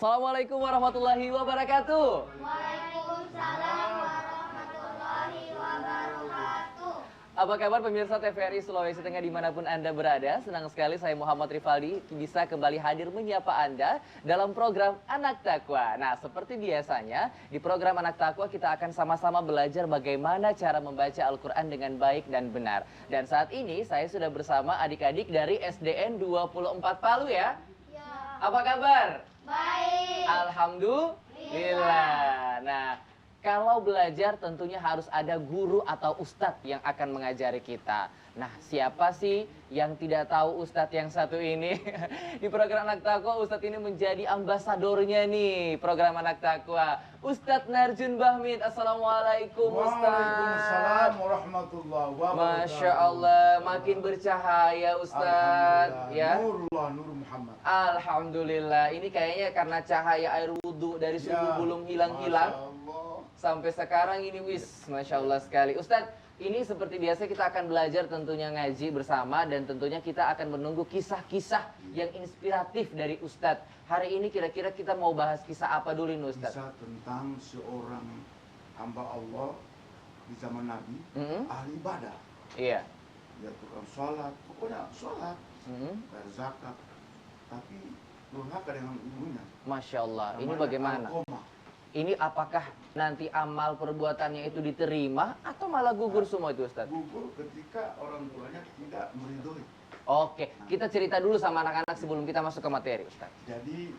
Assalamualaikum warahmatullahi wabarakatuh. Waalaikumsalam warahmatullahi wabarakatuh. Apa kabar pemirsa TVRI Sulawesi Tengah dimanapun Anda berada? Senang sekali saya Muhammad Rifaldi bisa kembali hadir menyapa Anda dalam program Anak Takwa. Nah, seperti biasanya di program Anak Takwa kita akan sama-sama belajar bagaimana cara membaca Al-Quran dengan baik dan benar. Dan saat ini saya sudah bersama adik-adik dari SDN 24 Palu ya. Apa kabar? Baik. Alhamdulillah. Nah, kalau belajar tentunya harus ada guru atau ustadz yang akan mengajari kita. Nah, siapa sih yang tidak tahu ustadz yang satu ini? Di program Anak Takwa, ustadz ini menjadi ambasadornya nih, program Anak Takwa. Ustadz Narjun Bahmid, Assalamualaikum Ustadz. Waalaikumsalam warahmatullahi wabarakatuh. Masya Allah, makin bercahaya Ustadz. Ya. Nurullah, Nur Muhammad. Alhamdulillah, ini kayaknya karena cahaya air wudhu dari subuh belum hilang-hilang. Masya Allah. Sampai sekarang ini wis, Masya Allah sekali. Ustadz, ini seperti biasa kita akan belajar tentunya ngaji bersama. Dan tentunya kita akan menunggu kisah-kisah yang inspiratif dari Ustadz. Hari ini kira-kira kita mau bahas kisah apa dulu nih Ustadz? Kisah tentang seorang hamba Allah di zaman Nabi, ahli ibadah. Iya. Dia tukang sholat, pokoknya sholat, bayar zakat. Tapi durhaka dengan ibunya. Masya Allah, ini Namanya bagaimana? Alqamah. Ini apakah nanti amal perbuatannya itu diterima atau malah gugur semua itu Ustadz? Gugur ketika orang tuanya tidak meridhoi. Oke, kita cerita dulu sama anak-anak sebelum kita masuk ke materi Ustadz. Jadi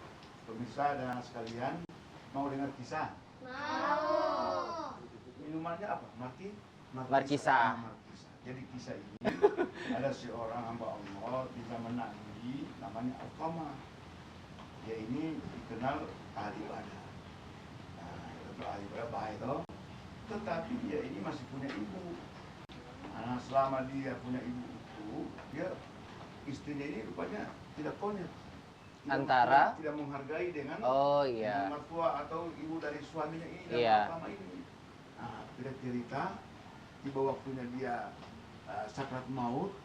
pemirsa dan anak sekalian, mau dengar kisah? Mau. Minumannya apa? Markisa. Markisa. Jadi kisah ini ada seorang hamba Allah di zaman Nabi namanya Alqamah. Dia ini dikenal ahli ibadah. Nah, itu ahli ibadah baik toh. Tetapi dia ini masih punya ibu. Nah, selama dia punya ibu itu, dia istrinya ini rupanya tidak konyol. Antara? Tidak menghargai dengan Oh iya. mertua atau ibu dari suaminya ini dan Iya. Alqamah ini. Nah, tidak cerita tiba waktunya dia sakrat maut,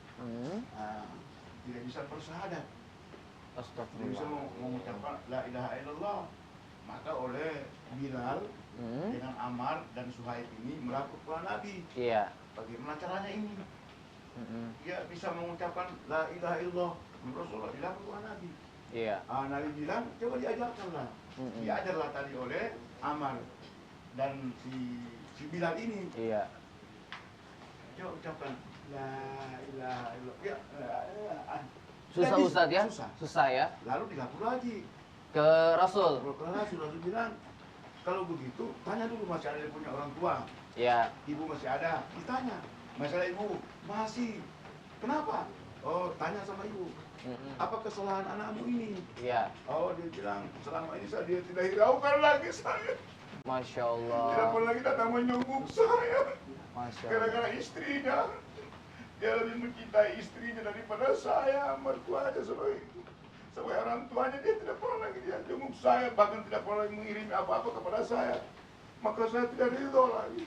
tidak bisa bersyahadat, tidak bisa Astagfirullah. mengucapkan la ilaha illallah. Maka oleh Bilal dengan Ammar dan Suhaib ini melapor kepada Nabi. Iya. Bagaimana caranya ini? Dia bisa mengucapkan la ilaha illallah. Rasulullah dilapor kepada Nabi. Iya. Nabi bilang coba diajarkanlah. Diajarlah tadi oleh Ammar dan si Bilal ini. Iya. Coba ucapkan la ilaha illallah. Ya, Susah Jadi, Ustadz ya? susah. Susah ya? Lalu dilapor lagi. Ke Rasul. Karena sudah bilang kalau begitu tanya dulu masih ada yang punya orang tua. Iya. Ibu masih ada. Ditanya. Masalah ibu masih. Kenapa? Oh, tanya sama ibu. Apa kesalahan anakmu ini? Iya. Oh, dia bilang selama ini dia tidak hiraukan lagi saya. Masya Tidak Allah. pernah lagi datang menyogok saya. Masya Allah. Gara-gara istrinya. Dia lebih mencintai istrinya daripada saya, mertuanya sebagai orang tuanya. Dia tidak pernah lagi dia jenguk saya, bahkan tidak pernah lagi mengirim apa-apa kepada saya. Maka saya tidak ridho lagi.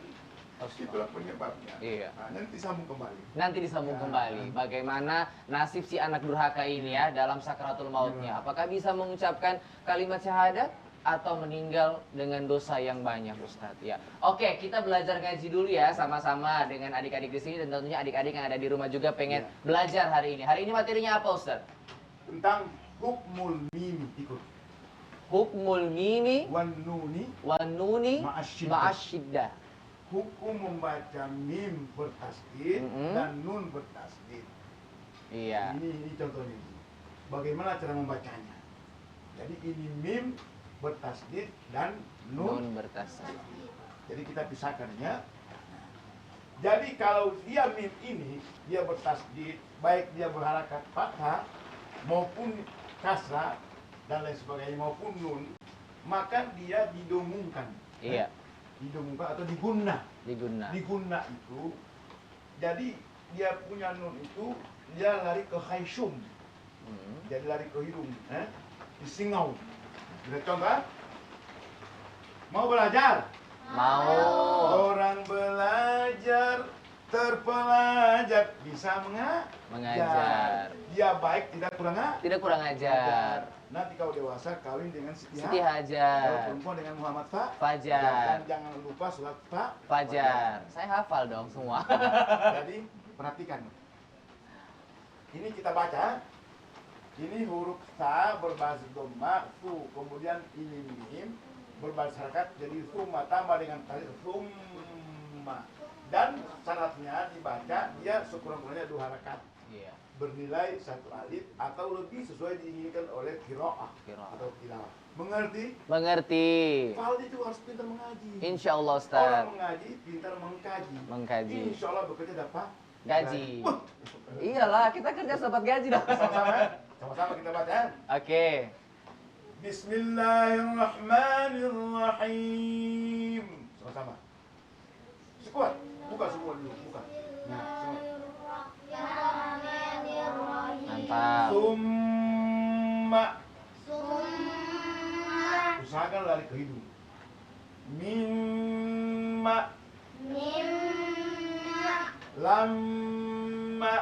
Itulah penyebabnya. Iya. Nah, nanti sambung kembali. Nanti disambung kembali bagaimana nasib si anak durhaka ini ya dalam sakratul mautnya. Apakah bisa mengucapkan kalimat syahadat atau meninggal dengan dosa yang banyak Ustadz ya. Oke, kita belajar ngaji dulu ya sama-sama dengan adik-adik di sini dan tentunya adik-adik yang ada di rumah juga pengen belajar hari ini. Hari ini materinya apa Ustadz? Tentang hukmul mimi, ikut. Hukmul mimi Wan nuni, wan nuni Ma'asyiddah. ma'asyiddah. hukum membaca mim bertasdid dan nun bertasdid. Iya. Ini contohnya. Bagaimana cara membacanya? Jadi ini mim bertasdid dan Nun nun. bertasdid. Jadi kita pisahkan ya. Jadi kalau dia mim ini dia bertasdid, baik dia berharakat fathah maupun kasrah dan lain sebagainya maupun nun, maka dia didongungkan. Iya. Didongungkan atau diguna. Diguna. Diguna itu, jadi dia punya nun itu dia lari ke khayshum, jadi lari ke hidung, di singau. Kita contoh, mau belajar? Mau. Orang belajar terpelajar, bisa Mengajar. Dia baik, tidak kurang Tidak kurang ajar. Nanti kalau dewasa kawin dengan Siti Siti Kalau Hajar. perempuan dengan Muhammad Fajar. Dan jangan lupa sholat Fajar. Saya hafal dong semua. Jadi perhatikan. Ini kita baca. Ini huruf sa berbasis dhamma, su, kemudian ini mim berbasis harakat jadi summa tambah dengan tali summa. Dan syaratnya dibaca dia sekurang-kurangnya 2 harakat. Iya. Bernilai 1 alif atau lebih sesuai diinginkan oleh qiraah atau tilawah. Mengerti? Mengerti. Faldi itu harus pintar mengaji. Insya Allah Orang Ustaz. mengaji pintar mengkaji. Mengkaji. Insya Allah bekerja dapat Gaji. Wah, Iyalah, kita kerja dapat gaji dong. sama-sama ya? Sama-sama kita baca ya. Oke. Bismillahirrahmanirrahim. Sama-sama. Sekuat. Buka semua dulu. Buka. Nah, semua. Mantap. Summa. Summa. Usahakan lari ke hidung. Mimma. Mimma. Lamma.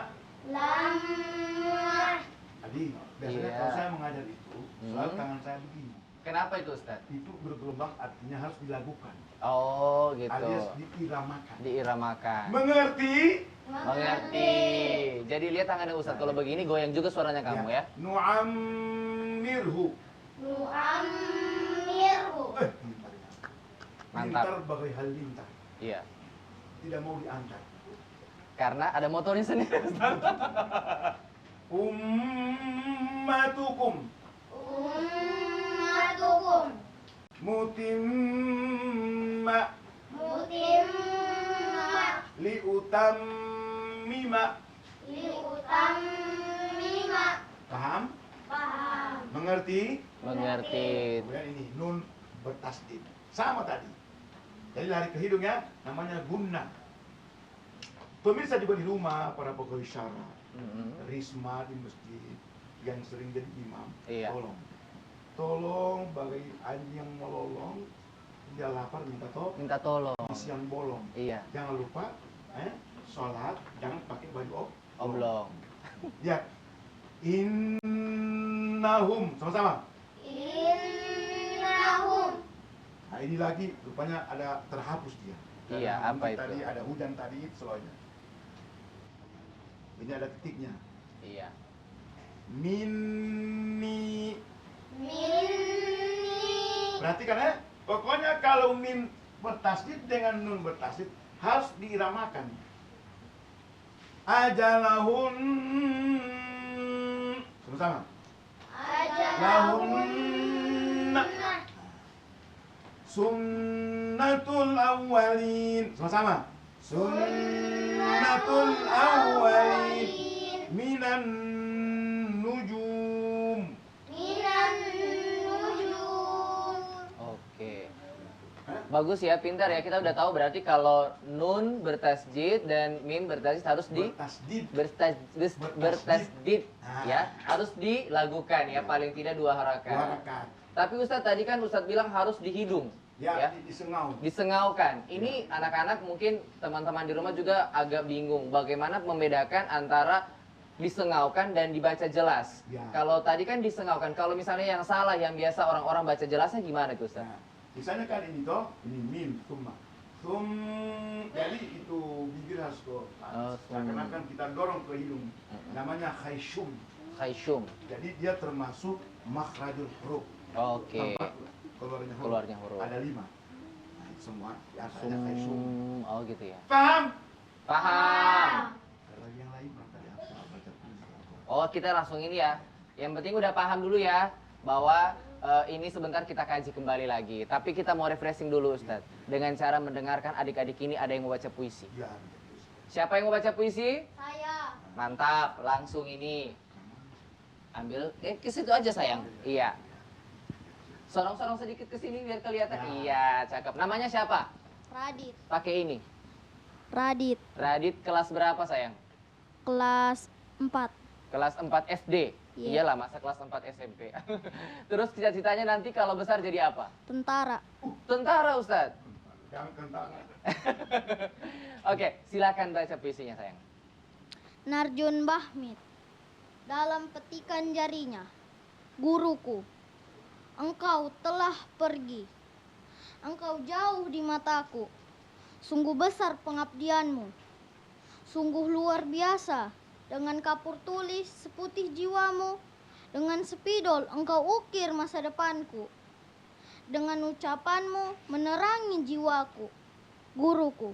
Lamma. Adi, biasanya Iya. kalau saya mengajar itu, selalu tangan saya begini. Kenapa itu Ustaz? Itu bergelombang artinya harus dilakukan. Oh gitu. Alias diiramakan. Diiramakan. Mengerti? Mengerti. Jadi lihat tangannya Ustaz kalau begini goyang juga suaranya kamu ya. Nu'ammirhu. Nu'ammirhu. Pintar ya. Mantap. Pintar bagai halilintar. Iya. Tidak mau diantar. Karena ada motornya sendiri Ustaz. Ummatukum. Ummatukum. Mutimma. Mutimma. Liutammima. Liutammima. Paham? Paham. Mengerti? Mengerti. Kemudian ini nun bertasdid. Sama tadi. Jadi lari ke hidung ya, namanya gunna. Pemirsa juga di rumah, para pegawai syara, risma di masjid yang sering jadi imam, Iya. tolong bagi anjing yang melolong, dia lapar minta Minta tolong. siang bolong. Iya. Jangan lupa, sholat jangan pakai baju Oblong. Ya, innahum sama-sama. Innahum. Nah ini lagi rupanya ada terhapus dia. Iya, Karena apa itu? Tadi ada hujan tadi slow-nya. Ini ada titiknya. Iya. Minni. Minni. Perhatikan ya. Pokoknya kalau min bertasdid dengan nun bertasdid harus diiramakan. Ajalahun. Sama-sama. Ajalahunna. Sunnatul awwalin. Sama-sama. Sunnatul awwalin. Minan nujum. Minan nujum. Oke. Bagus ya, pintar ya. Kita udah tahu berarti kalau nun bertasjid dan mim bertasjid harus Bertasdid. bertasdid Ah. ya, harus dilakukan ya, paling tidak 2 harakat. 2 rakaat. Tapi Ustadz tadi kan Ustadz bilang harus di hidung. Ya, Ya. disengau. Disengaukan. Ini anak-anak mungkin teman-teman di rumah juga agak bingung bagaimana membedakan antara disengaukan dan dibaca jelas. Ya. Kalau tadi kan disengaukan, kalau misalnya yang salah yang biasa orang-orang baca jelasnya gimana tuh Ustaz? Nah, misalnya kan ini toh, ini mim, summa. Jadi itu bibir harus ke Oh, karena kan kita dorong ke hidung. Namanya khayshum. Khayshum. Jadi dia termasuk makhrajul huruf. Oke. Tempat keluarnya huruf. Keluarnya huruf. Ada 5. Nah, itu semua di antaranya khayshum. Oh gitu ya. Paham? Paham. Kalau yang lain maka dia apa? Baca tulis apa? Oh, kita langsung ini ya. Yang penting udah paham dulu ya bahwa ini sebentar kita kaji kembali lagi. Tapi kita mau refreshing dulu Ustadz. Dengan cara mendengarkan adik-adik ini ada yang mau baca puisi. Ya, baca tulis. Siapa yang mau baca puisi? Saya. Mantap, langsung ini. Ambil, ke situ aja sayang. Iya. Sorong-sorong sedikit ke sini biar kelihatan. Ya. Iya, cakep. Namanya siapa? Radit. Pakai ini. Radit, Radit kelas berapa sayang? kelas 4. Kelas 4 SD. Iya. Iyalah, masa kelas 4 SMP. Terus cita-citanya nanti kalau besar jadi apa? Tentara. Tentara, Ustadz. Jangan tangan. Oke, silakan baca puisinya sayang. Narjun Bahmit. Dalam petikan jarinya. Guruku, engkau telah pergi. Engkau jauh di mataku. Sungguh besar pengabdianmu. Sungguh luar biasa. Dengan kapur tulis seputih jiwamu. Dengan spidol engkau ukir masa depanku. Dengan ucapanmu menerangi jiwaku. Guruku,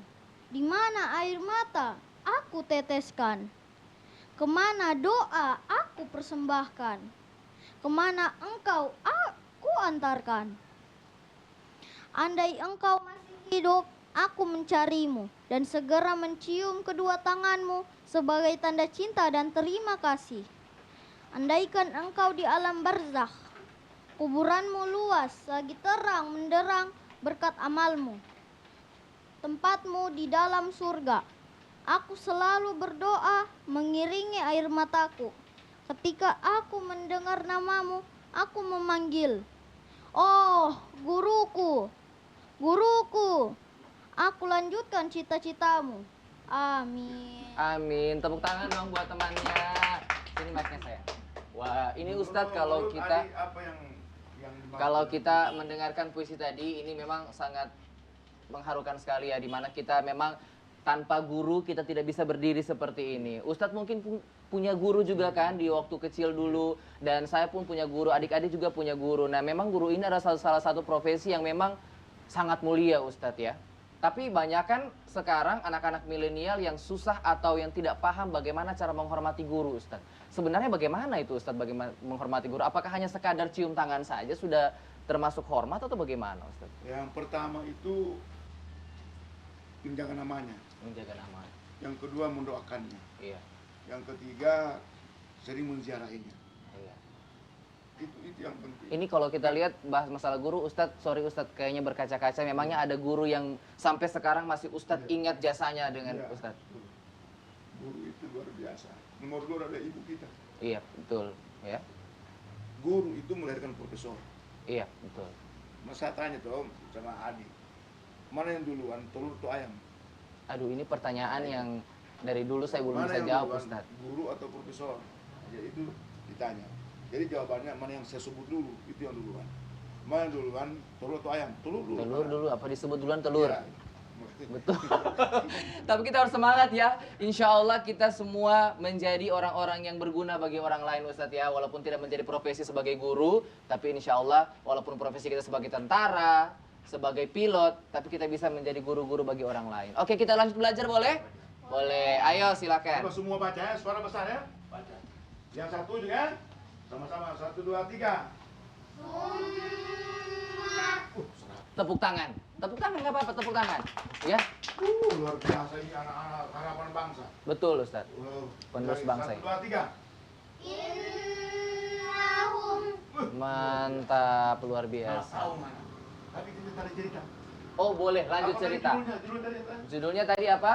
di mana air mata aku teteskan? Kemana doa aku persembahkan? Kemana engkau aku antarkan? Andai engkau masih hidup, aku mencarimu dan segera mencium kedua tanganmu sebagai tanda cinta dan terima kasih. Andaikan engkau di alam barzakh, kuburanmu luas lagi terang menderang berkat amalmu. Tempatmu di dalam surga. Aku selalu berdoa mengiringi air mataku. Ketika aku mendengar namamu, aku memanggil. Oh, guruku, guruku. Aku lanjutkan cita-citamu. Amin. Amin. Tepuk tangan dong buat temannya. Sini mic-nya saya. Wah, ini Ustadz kalau Menurut kita Adi, apa yang dimaksud? kalau kita mendengarkan puisi tadi ini memang sangat mengharukan sekali ya, dimana kita memang tanpa guru kita tidak bisa berdiri seperti ini. Ustadz mungkin punya guru juga kan di waktu kecil dulu, dan saya pun punya guru, adik-adik juga punya guru. Nah memang guru ini adalah salah satu profesi yang memang sangat mulia Ustadz ya. Tapi banyak kan sekarang anak-anak milenial yang susah atau yang tidak paham bagaimana cara menghormati guru Ustadz. Sebenarnya bagaimana itu Ustadz, bagaimana menghormati guru? Apakah hanya sekadar cium tangan saja sudah termasuk hormat atau bagaimana Ustadz? Yang pertama itu menjaga namanya. Menjaga nama. Yang kedua mendoakannya. Iya. Yang ketiga sering menziarahinya. Iya. Itu yang penting. Ini kalau kita lihat bahas masalah guru, Ustadz, sorry Ustadz, kayaknya berkaca-kaca. Memangnya ada guru yang sampai sekarang masih Ustadz ingat jasanya dengan Iya, Ustadz? betul. Guru itu luar biasa. Nomor 2 ada ibu kita. Iya, betul. Ya. Guru itu melahirkan profesor. Iya, betul. Masa tanya tuh sama Adi, mana yang duluan, telur atau ayam? Aduh, ini pertanyaan yang dari dulu saya belum Mana bisa yang jawab, duluan, Ustadz. guru atau profesor? Ya itu ditanya. Jadi jawabannya mana yang saya sebut dulu, itu yang duluan. Mana yang duluan, telur atau ayam? Telur dulu. Telur dulu, apa disebut duluan telur? Iya. Betul. Tapi kita harus semangat ya. Insya Allah kita semua menjadi orang-orang yang berguna bagi orang lain Ustadz ya. Walaupun tidak menjadi profesi sebagai guru, tapi insya Allah walaupun profesi kita sebagai tentara, sebagai pilot, tapi kita bisa menjadi guru-guru bagi orang lain. Oke, kita lanjut belajar boleh? Boleh. Ayo silakan. Coba semua baca ya, suara besar ya. Baca. Yang satu juga, sama-sama. 1, 2, 3. Tepuk tangan. Tepuk tangan nggak apa-apa, tepuk tangan. Ya, Luar biasa ini anak-anak harapan bangsa. betul Ustadz. Penerus Baik, bangsa 1, 2, 3. Innahum Mantap, luar Nah, biasa. tahu mana? Tapi kita tadi cerita. Oh boleh, lanjut Apa tadi cerita. Judul tadi apa? Judulnya tadi apa?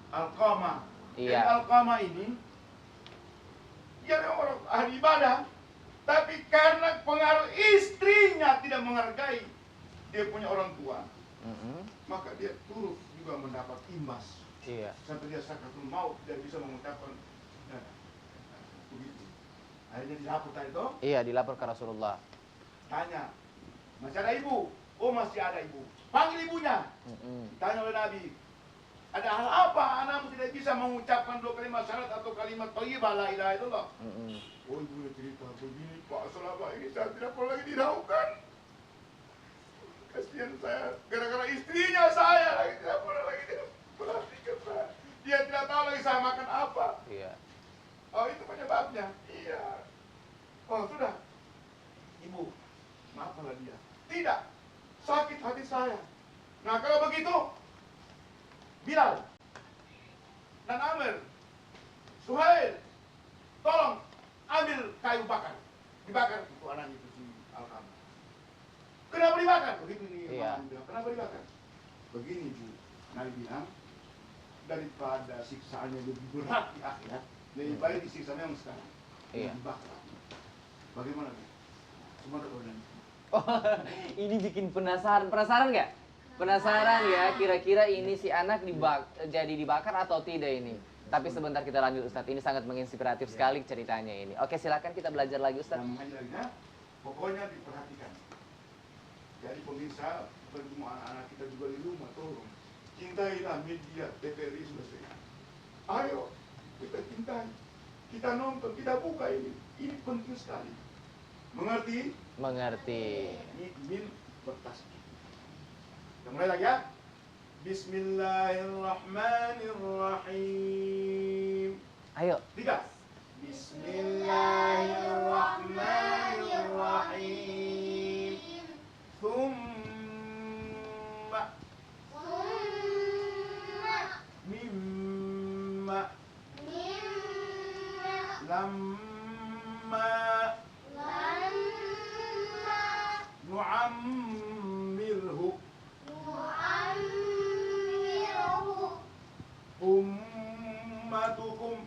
Al-Qama. Iya. Jadi Al-Qama ini dia memang orang ahli ibadah, tapi karena pengaruh istrinya tidak menghargai dia punya orang tua, maka dia turut juga mendapat imbas Iya. sampai dia sakratul maut tidak bisa mengucapkan begitu. Akhirnya dilapor tadi toh, Iya, dilapor ke Rasulullah. tanya, masih ada ibu? Oh masih ada ibu. Panggil ibunya. Tanya oleh Nabi, ada hal apa anakmu tidak bisa mengucapkan 2 kalimat syahadat atau kalimat thayyibah la ilaha illallah? Oh ibunya cerita begini Pak, selama ini saya tidak pernah lagi diraukan. Kasihan saya, gara-gara istrinya saya lagi tidak pernah lagi diperhatikan saya. Dia tidak tahu lagi saya makan apa. Iya. Oh itu penyebabnya. Iya. Oh sudah. Ibu, maafkanlah dia. Tidak. Sakit hati saya. Nah kalau begitu, Bilal dan Amir, Suhail, tolong ambil kayu bakar. Dibakar itu anak itu si Al-Qamah. Kenapa dibakar? Begitu nih. Iya. Mama bilang, kenapa dibakar? Begini Bu, Nabi bilang, daripada siksaannya lebih berat di akhirat, lebih baik disiksanya yang sekarang. Iya. Dibakar. Bagaimana? Bu? Semua ada organ. Oh, ini bikin penasaran. Penasaran nggak? Penasaran ya, kira-kira ini si anak jadi dibakar atau tidak ini? Tapi sebentar kita lanjut Ustadz, ini sangat menginspiratif sekali ceritanya ini. Oke, silakan kita belajar lagi Ustadz. Yang mengajarnya, pokoknya diperhatikan. Jadi pemirsa, semua anak-anak kita juga di rumah, tolong cintailah media TVRI selesai. Ayo, kita cintai, kita nonton, kita buka ini penting sekali. Mengerti? Mengerti. Min bertasbih. Kita mulai lagi ya. Bismillahirrahmanirrahim. Ayo. 3. Bismillahirrahmanirrahim. Thumma mimma lamma nu'ammirhu ummatukum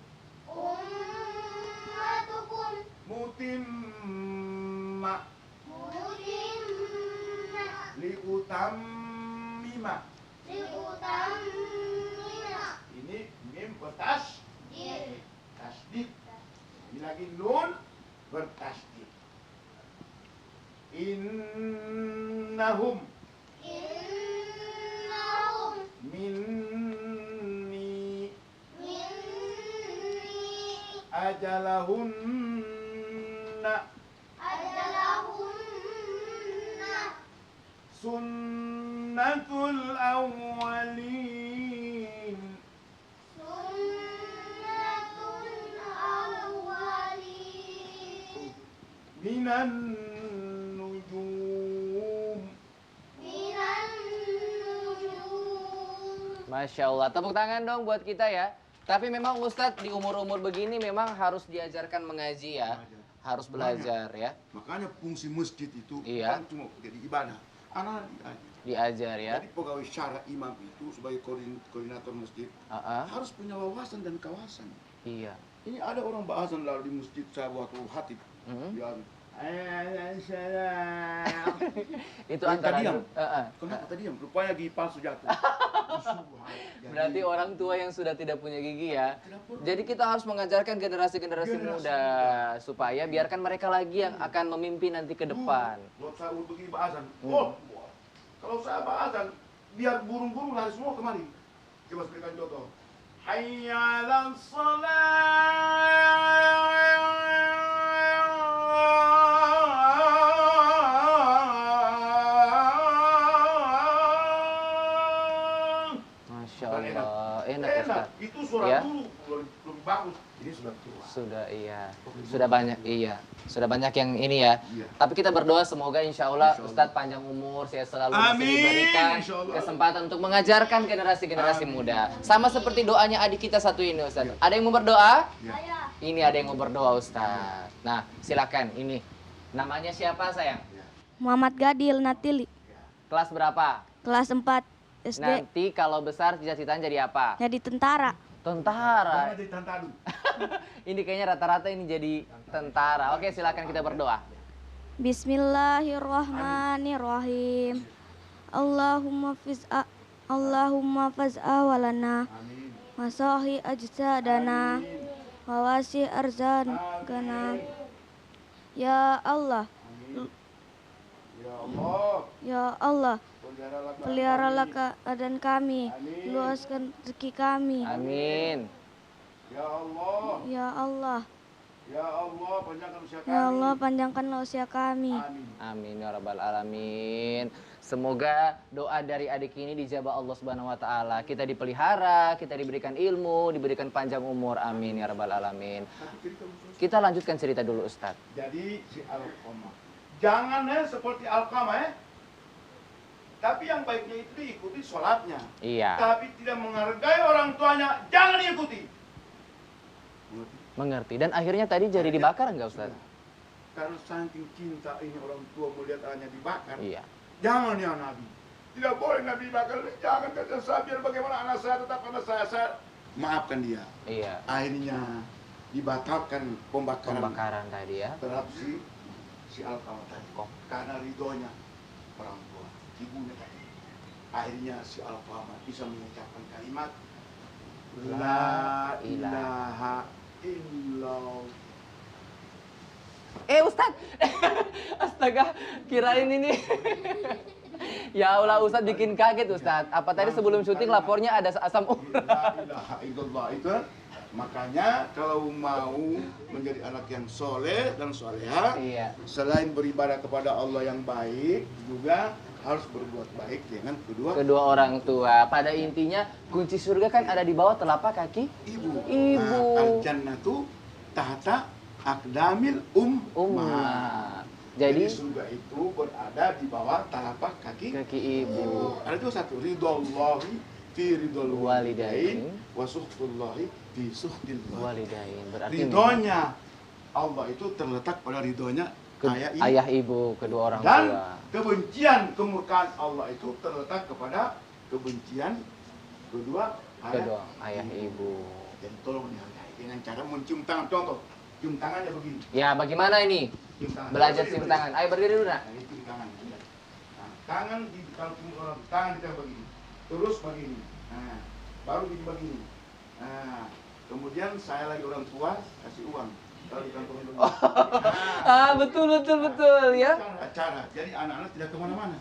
mutimma liutammima. Ini mim tasdid. Ini lagi nun bertasdid. Innahum minni ajalahunna sunnatul awwalin minan nujum. Masya Allah, tepuk tangan dong buat kita ya. Tapi memang Ustadz di umur-umur begini memang harus diajarkan mengaji ya. Harus belajar ya. Makanya fungsi masjid itu Iya. bukan cuma jadi ibadah. Anak Diajar ya. Jadi pegawai syara imam itu sebagai koordinator masjid harus punya wawasan dan kawasan. Iya. Ini ada orang bahasan lalu di masjid saya waktu hatib. Dia Itu Yang antara tadi yang- Heeh. kenapa tadi yang rupanya gigi palsu jatuh. Berarti orang tua yang sudah tidak punya gigi ya. Tidak perlu. Jadi kita harus mengajarkan generasi-generasi Generasi muda supaya biarkan mereka lagi yang akan memimpin nanti ke depan. Buat saya untuk ini bahasan. Oh, kalau saya bahasan, biar burung-burung lari semua kemari. Coba saya berikan contoh. Hayya 'alas salah. Masya Allah, enak Enak. Ustaz. Itu suara Ya. dulu belum bagus. Ini sudah tua. Sudah iya, sudah banyak sudah banyak yang ini ya. Iya. Tapi kita berdoa semoga insya Allah Insya Allah. Ustadz panjang umur, sehat selalu masih Amin, diberikan insya Allah. kesempatan untuk mengajarkan generasi-generasi Amin. muda. Sama seperti doanya adik kita satu ini Ustadz. Ada yang mau berdoa? Ya. Ini ada yang mau berdoa Ustadz. Nah silakan ini. Namanya siapa sayang? Muhammad Gadil Natili, Kelas berapa? kelas 4 SD, Nanti kalau besar cita-citanya jadi apa? jadi tentara. Tentara. Jangan jadi tantadu. Ini kayaknya rata-rata ini jadi tentara. Oke silakan kita berdoa. Bismillahirrahmanirrahim. Allahumma faz'a walana Amin. masahi ajsadana wawasi arzakana. Ya Allah, Ya Allah, ya Allah, peliharalah peliharalah keadaan kami, Amin. luaskan rezeki kami. Amin. Ya Allah, Ya Allah, Ya Allah, panjangkan usia kami. ya Allah, panjangkan usia kami. Amin. Amin ya rabbal alamin. Semoga doa dari adik ini dijabah Allah Subhanahu wa taala. Kita dipelihara, kita diberikan ilmu, diberikan panjang umur. Amin ya rabbal alamin. Kita lanjutkan cerita dulu Ustaz. Jadi si Alqamah, jangan seperti Alqamah tapi yang baiknya itu diikuti sholatnya. Iya, Tapi tidak menghargai orang tuanya, jangan diikuti. mengerti. Dan akhirnya tadi jadi dibakar enggak Ustaz? Karena saking cinta ini orang tua melihat anaknya dibakar. Iya. Jangan ya Nabi. Tidak boleh Nabi bakar. Jangan kata saya biar bagaimana anak saya tetap anak saya. Maafkan dia. Iya. Akhirnya dibatalkan Pembakaran tadi ya. terhadap si Alqamah tadi. Karena ridhonya orang tua, ibunya tadi. akhirnya si Al-Qamah bisa mengucapkan kalimat La ilaha illallah. Ustadz, astaga, kirain ini. Ya Allah, Ustadz bikin kaget Ustadz. Apa tadi sebelum syuting lapornya ada asam urat? La ilaha illallah itu. Makanya kalau mau menjadi anak yang soleh dan soleha, Iya. selain beribadah kepada Allah yang baik, juga harus berbuat baik dengan Kedua orang tua. Pada intinya kunci surga kan ada di bawah telapak kaki ibu. Ibu. Nah, al-jannatu tahta aqdamil ummah. Jadi Jadi surga itu berada di bawah telapak kaki kaki ibu. Ada juga satu, ridhollahi fi ridhol walidain Walidain. wa suhtullahi fi suhtil Walidain. Berarti Ridhonya Allah itu terletak pada ridhonya ayah ibu kedua orang dan tua. kebencian kemurkaan Allah itu terletak kepada kebencian kedua Kedua ayah ibu. Jadi tolong dihargai dengan cara mencium tangan. Contoh, cium tangannya begini. Ya, bagaimana ini? Cium tangan. Belajar cium tangan. Ayo berdiri dulu, Nak. Nah, ini cium tangan. Nah, tangan di kalau cium orang, tangan kita begini. Terus begini. Nah, baru begini. Nah, kemudian saya lagi orang tua kasih uang. Kalau di kantong begini. Nah, Betul ya. cara. Jadi anak-anak tidak kemana-mana.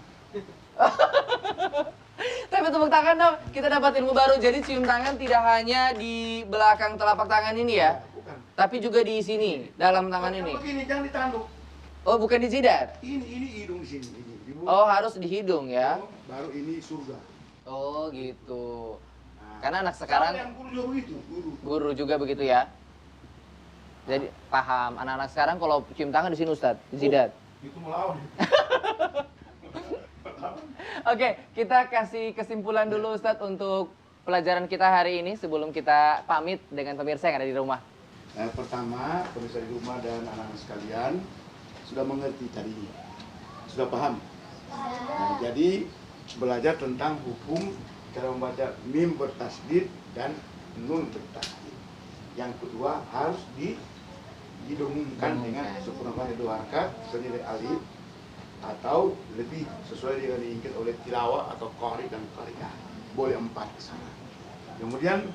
Tapi tepuk tangan dong, kita dapat ilmu baru. Jadi cium tangan tidak hanya di belakang telapak tangan ini ya, Bukan. tapi juga di sini, dalam tangan ini. Begini, jangan ditanduk. Oh, bukan di jidat. Ini hidung sini. Ini. Di mulut. Oh, harus di hidung ya. Baru ini surga. Oh, gitu. Nah, Karena anak sekarang yang guru juga begitu, guru juga begitu ya. Jadi paham, anak-anak sekarang kalau cium tangan di sini Ustadz, di jidat. Itu melawan. Oke, kita kasih kesimpulan dulu Ustadz untuk pelajaran kita hari ini sebelum kita pamit dengan pemirsa yang ada di rumah. Pertama, pemirsa di rumah dan anak-anak sekalian sudah mengerti tadi, sudah paham. Nah, jadi belajar tentang hukum cara membaca mim bertasdid dan nun bertasdid. Yang kedua harus didengungkan dengan sekurang-kurangnya 2 rakaat senilai alif atau lebih sesuai dengan diinginkan oleh tilawah atau qari dan qari'ah. Boleh 4 ke sana. Kemudian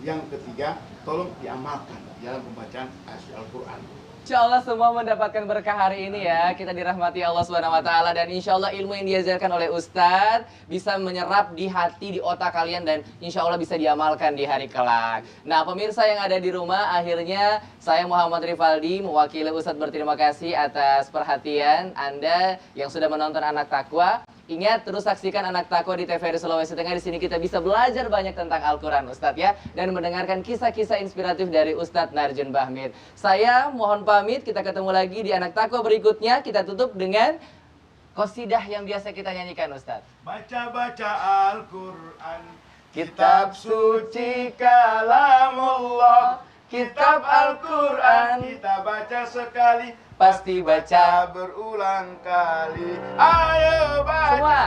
yang ketiga, tolong diamalkan dalam pembacaan ayat Al-Qur'an. Insya Allah semua mendapatkan berkah hari ini ya. Kita dirahmati Allah Subhanahu Wa Taala dan insya Allah ilmu yang diajarkan oleh Ustadz bisa menyerap di hati, di otak kalian dan insya Allah bisa diamalkan di hari kelak. Nah pemirsa yang ada di rumah, akhirnya saya Muhammad Rifaldi mewakili Ustadz berterima kasih atas perhatian Anda yang sudah menonton Anak Takwa. Ingat terus saksikan Anak Takwa di TVRI Sulawesi Tengah. Di sini kita bisa belajar banyak tentang Al-Quran Ustadz ya, dan mendengarkan kisah-kisah inspiratif dari Ustadz Narjun Bahmid. Saya mohon pamit, kita ketemu lagi di Anak Takwa berikutnya. Kita tutup dengan qasidah yang biasa kita nyanyikan Ustadz. Baca-baca Al-Quran, Kitab suci kalamullah, kitab Al-Quran kita baca sekali, pasti baca berulang kali. Ayo baca. semua.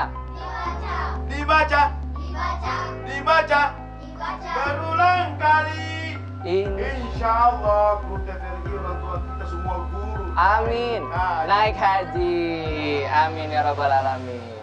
Dibaca, Dibaca. dibaca, Dibaca. berulang kali. Ini. Insya Allah guru TVRI, orang tua kita semua guru. Amin. Nah, Naik haji. Amin ya rabbal alamin.